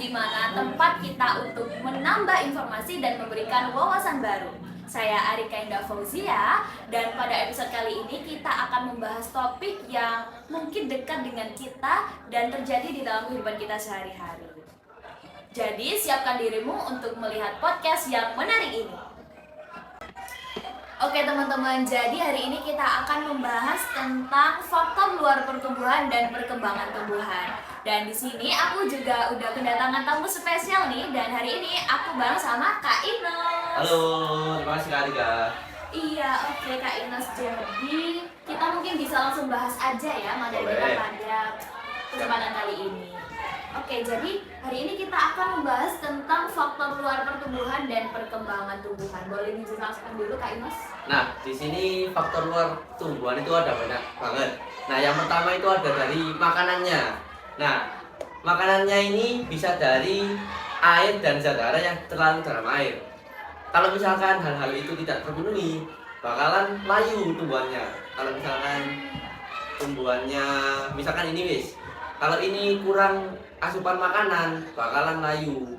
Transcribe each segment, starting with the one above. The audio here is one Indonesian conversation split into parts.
di mana tempat kita untuk menambah informasi dan memberikan wawasan baru. Saya Arika Indah Fauzia, dan pada episode kali ini kita akan membahas topik yang mungkin dekat dengan kita dan terjadi di dalam kehidupan kita sehari-hari. Jadi siapkan dirimu untuk melihat podcast yang menarik ini. Oke teman-teman, jadi hari ini kita akan membahas tentang faktor luar pertumbuhan dan perkembangan tumbuhan. Dan di sini aku juga udah kedatangan tamu spesial nih, dan hari ini aku bareng sama Kak Ines. Halo, terima kasih Kak Arika. Iya, oke Kak Ines. Jadi kita mungkin bisa langsung bahas aja ya materi kita pada kesempatan kali ini. Oke, jadi hari ini kita akan membahas tentang faktor luar pertumbuhan dan perkembangan tumbuhan. Boleh dijelaskan dulu Kak Ines? Nah, di sini faktor luar tumbuhan itu ada banyak banget. Nah, yang pertama itu ada dari makanannya. Nah, makanannya ini bisa dari air dan zat hara yang terlarut dalam air. Kalau misalkan hal-hal itu tidak terpenuhi, bakalan layu tumbuhannya. Kalau misalkan tumbuhannya, misalkan ini wis, kalau ini kurang asupan makanan, bakalan layu.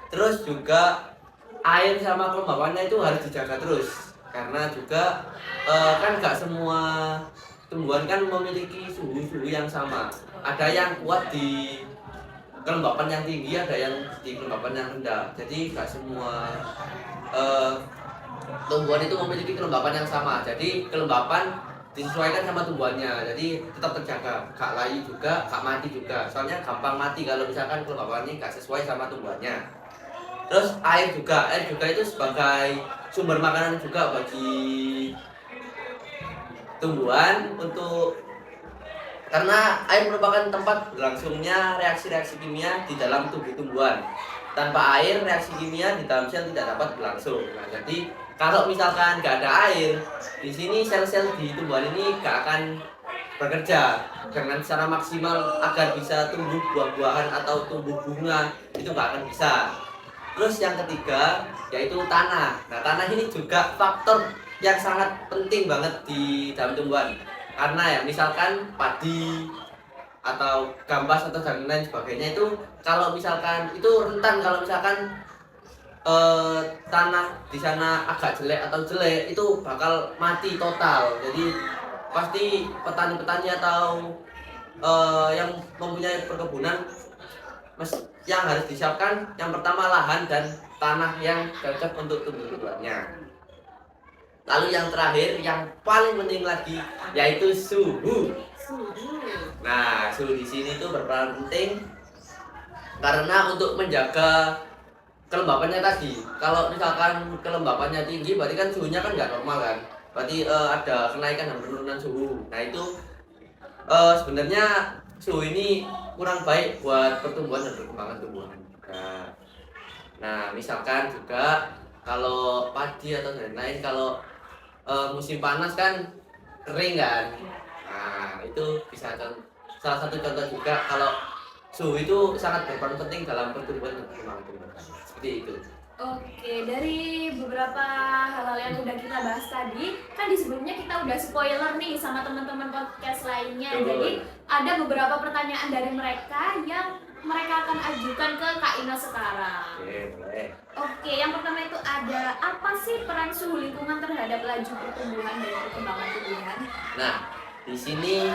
Terus juga air sama kelembapannya itu harus dijaga terus, karena juga kan gak semua tumbuhan kan memiliki suhu yang sama. Ada yang kuat di kelembapan yang tinggi, ada yang di kelembapan yang rendah. Jadi gak semua tumbuhan itu memiliki kelembapan yang sama. Jadi kelembapan disesuaikan sama tumbuhannya, jadi tetap terjaga, gak layu juga, gak mati juga. Soalnya gampang mati kalau misalkan kelembapannya gak sesuai sama tumbuhannya. Terus air juga itu sebagai sumber makanan juga bagi tumbuhan, karena air merupakan tempat berlangsungnya reaksi-reaksi kimia di dalam tubuh tumbuhan. Tanpa air, reaksi kimia di dalam sel tidak dapat berlangsung. Nah, jadi kalau misalkan nggak ada air, di sini sel-sel di tumbuhan ini nggak akan bekerja dengan secara maksimal agar bisa tumbuh buah-buahan atau tumbuh bunga, itu nggak akan bisa. Terus yang ketiga yaitu tanah. Nah, tanah ini juga faktor yang sangat penting banget di dalam tumbuhan. Karena ya misalkan padi atau gambas atau dan lain sebagainya itu kalau misalkan itu rentan, kalau misalkan tanah di sana agak jelek itu bakal mati total. Jadi pasti petani-petani atau yang mempunyai perkebunan yang harus disiapkan yang pertama lahan dan tanah yang cocok untuk tumbuh-tumbuhannya. Lalu yang terakhir yang paling penting lagi yaitu suhu. Nah, suhu di sini tuh berperan penting karena untuk menjaga kelembapannya tadi. Kalau misalkan kelembapannya tinggi, berarti kan suhunya kan nggak normal kan. Berarti ada kenaikan dan penurunan suhu. Nah itu sebenarnya suhu ini kurang baik buat pertumbuhan dan perkembangan tumbuhan. Nah misalkan juga kalau padi atau lain-lain, kalau musim panas kan kering kan. Nah itu bisa salah satu contoh juga kalau suhu itu sangat berperan penting dalam pertumbuhan dan perkembangan tumbuhan. Itu. Oke, dari beberapa hal-hal yang udah kita bahas tadi, kan di sebelumnya kita udah spoiler nih sama teman-teman podcast lainnya. Jadi ada beberapa pertanyaan dari mereka yang mereka akan ajukan ke Kak Ines sekarang. Oke, yang pertama itu ada, apa sih peran suhu lingkungan terhadap laju pertumbuhan dan perkembangan tumbuhan? Nah, di sini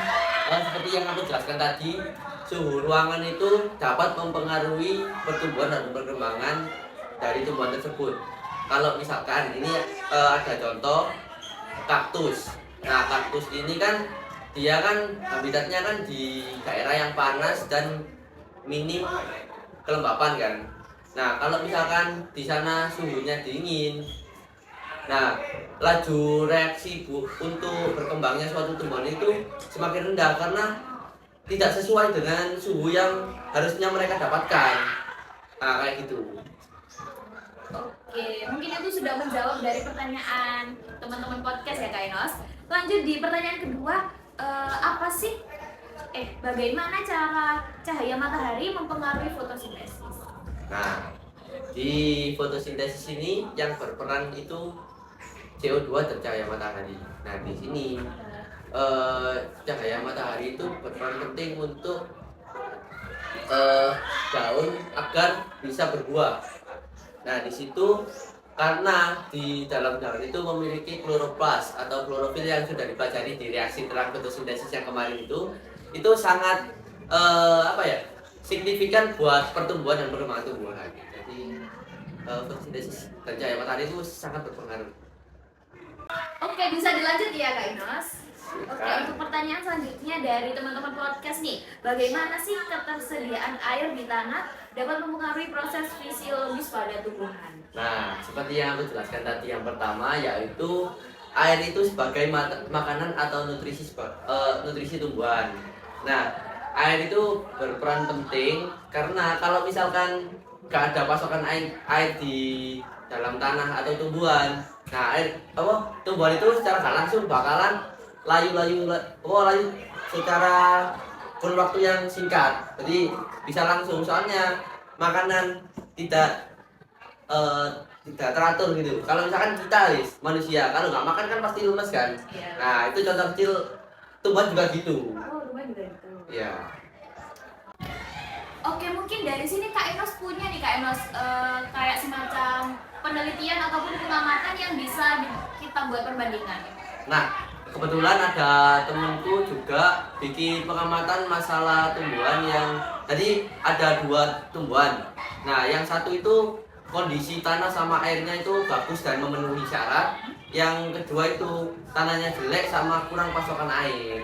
seperti yang aku jelaskan tadi, suhu ruangan itu dapat mempengaruhi pertumbuhan dan perkembangan dari tumbuhan tersebut. Kalau misalkan ini ada contoh kaktus. Nah, kaktus ini kan dia kan habitatnya kan di daerah yang panas dan minim kelembapan kan. Nah, kalau misalkan di sana suhunya dingin, nah laju reaksi untuk berkembangnya suatu tumbuhan itu semakin rendah karena tidak sesuai dengan suhu yang harusnya mereka dapatkan. Nah, kayak gitu. Oke, mungkin itu sudah menjawab dari pertanyaan teman-teman podcast ya Kak Ines. Lanjut di pertanyaan kedua, bagaimana cara cahaya matahari mempengaruhi fotosintesis? Nah, di fotosintesis ini yang berperan itu CO2 dan cahaya matahari. Nah, di sini cahaya matahari itu berperan penting untuk daun agar bisa berbuah. Nah, di situ karena di dalam daun itu memiliki kloroplas atau klorofil yang sudah dipelajari di reaksi terang fotosintesis yang kemarin itu sangat signifikan buat pertumbuhan dan perkembangan tumbuhan. Jadi fotosintesis dan cahaya matahari itu sangat berpengaruh. Oke, bisa dilanjut ya Kak Inos? Oke, Silakan. untuk pertanyaan selanjutnya dari teman-teman podcast nih, bagaimana sih ketersediaan air di tanah dapat mempengaruhi proses fisiologis pada tumbuhan? Nah, seperti yang aku jelaskan tadi, yang pertama yaitu air itu sebagai makanan atau nutrisi tumbuhan. Nah, air itu berperan penting karena kalau misalkan nggak ada pasokan air di dalam tanah atau tumbuhan, nah tumbuhan itu secara nggak langsung bakalan layu secara kurun waktu yang singkat. Jadi bisa langsung, soalnya makanan tidak teratur gitu. Kalau misalkan kita manusia kalau nggak makan kan pasti lemes kan. Iya. Nah, itu contoh kecil tumbuhan juga gitu. Oh, rumah juga itu. Ya. Oke, mungkin dari sini Kak Enos punya nih Kak Enos kayak semacam penelitian ataupun pengamatan yang bisa kita buat perbandingan. Nah, kebetulan ada temanku juga bikin pengamatan masalah tumbuhan yang tadi ada 2 tumbuhan. Nah, yang satu itu kondisi tanah sama airnya itu bagus dan memenuhi syarat. Yang kedua itu tanahnya jelek sama kurang pasokan air.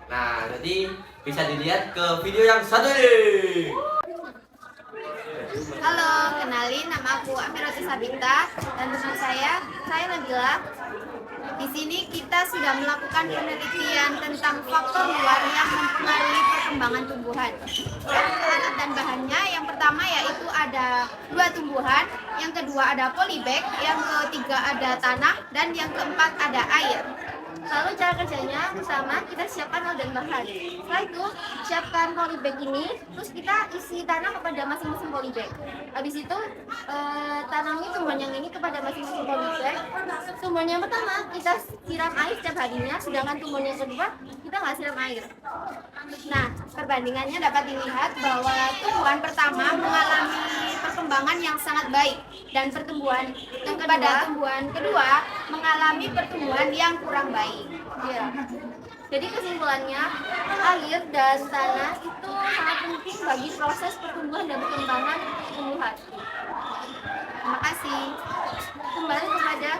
Nah, jadi bisa dilihat ke video yang satu ini. Halo, kenalin nama aku Amirati Sabita dan teman saya Nabila. Di sini kita sudah melakukan penelitian tentang faktor luar yang mempengaruhi perkembangan tumbuhan. Alat dan bahannya, yang pertama yaitu ada 2 tumbuhan, yang kedua ada polybag, yang ketiga ada tanah, dan yang keempat ada air. Lalu cara kerjanya, pertama kita siapkan alat dan bahan. Setelah itu siapkan polybag ini, terus kita isi tanah kepada masing-masing polybag. Habis itu tanami tumbuhan yang ini kepada masing-masing polybag. Tumbuhan yang pertama kita siram air setiap harinya, sedangkan tumbuhan yang kedua kita nggak siram air. Nah, perbandingannya dapat dilihat bahwa tumbuhan pertama mengalami perkembangan yang sangat baik dan pertumbuhan yang pada tumbuhan kedua mengalami pertumbuhan yang kurang baik. Ya. Jadi kesimpulannya, air dan tanah itu sangat penting bagi proses pertumbuhan dan perkembangan tumbuhan. Terima kasih. Kembali kepada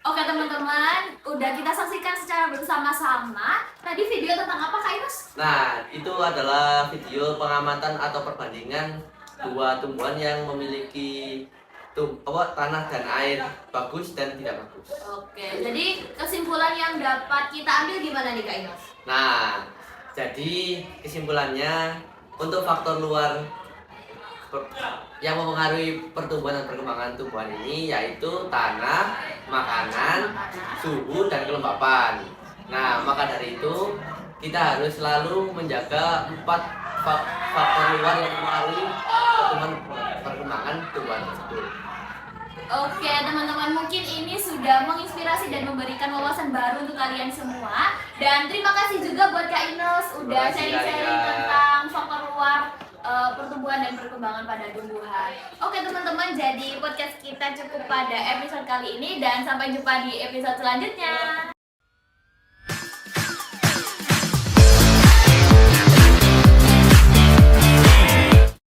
Oke teman-teman, udah kita saksikan secara bersama-sama. Tadi video tentang apa Kak Inos? Nah, itu adalah video pengamatan atau perbandingan 2 tumbuhan yang memiliki tanah dan air bagus dan tidak bagus. Oke, jadi kesimpulan yang dapat kita ambil gimana nih Kak Inos? Nah, jadi kesimpulannya untuk faktor luar yang mempengaruhi pertumbuhan dan perkembangan tumbuhan ini yaitu tanah, makanan, suhu, dan kelembapan. Nah, maka dari itu kita harus selalu menjaga 4 faktor luar yang mempengaruhi perkembangan tumbuhan tersebut. Oke teman-teman, mungkin ini sudah menginspirasi dan memberikan wawasan baru untuk kalian semua. Dan terima kasih juga buat Kak Inos udah Terima kasih, sharing-sharing Alia. tentang faktor luar pertumbuhan dan perkembangan pada tumbuhan. Oke teman-teman, jadi podcast kita cukup pada episode kali ini dan sampai jumpa di episode selanjutnya.